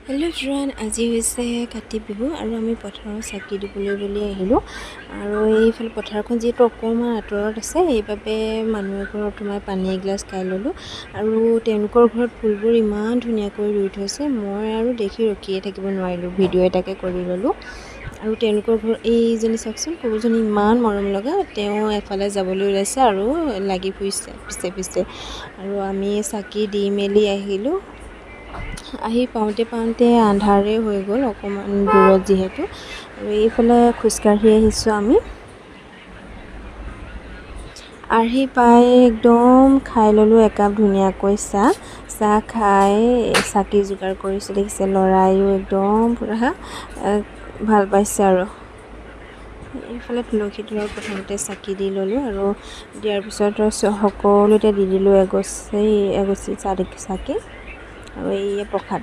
Hello' everyone, আজি হৈছে কাতি বিহু আৰু আমি পথাৰত চাকি দিবলৈ বুলি আহিলোঁ। আৰু এইফালে পথাৰখন যিহেতু অকণমান আঁতৰত আছে, সেইবাবে মানুহ এঘৰত তোমাৰ পানী এগিলাচ খাই ল'লোঁ। আৰু তেওঁলোকৰ ঘৰত ফুলবোৰ ইমান ধুনীয়াকৈ ৰুই থৈছে, মই আৰু দেখি ৰখিয়ে থাকিব নোৱাৰিলোঁ, ভিডিঅ' এটাকে কৰি ল'লোঁ। আৰু তেওঁলোকৰ ঘৰত এইজনী চাওকচোন, সৰুজনী ইমান মৰম লগা। তেওঁ এফালে যাবলৈ ওলাইছে আৰু লাগি ফুৰিছে পিছে পিছে। আৰু আমি চাকি দি মেলি আহিলোঁ। আহি পাওঁতে আন্ধাৰে হৈ গ'ল, অকণমান দূৰত যিহেতু। আৰু এইফালে খোজকাঢ়ি আহিছোঁ আমি। আহি পাই একদম খাই ল'লোঁ একাপ ধুনীয়াকৈ চাহ খাই চাকি যোগাৰ কৰিছোঁ। দেখিছে, ল'ৰায়ো একদম পূৰা ভাল পাইছে। আৰু এইফালে তুলসী তলত প্ৰথমতে চাকি দি ল'লোঁ, আৰু দিয়াৰ পিছত সকলোতে দি দিলোঁ এগছি চাকি। আৰু এই প্ৰসাদ।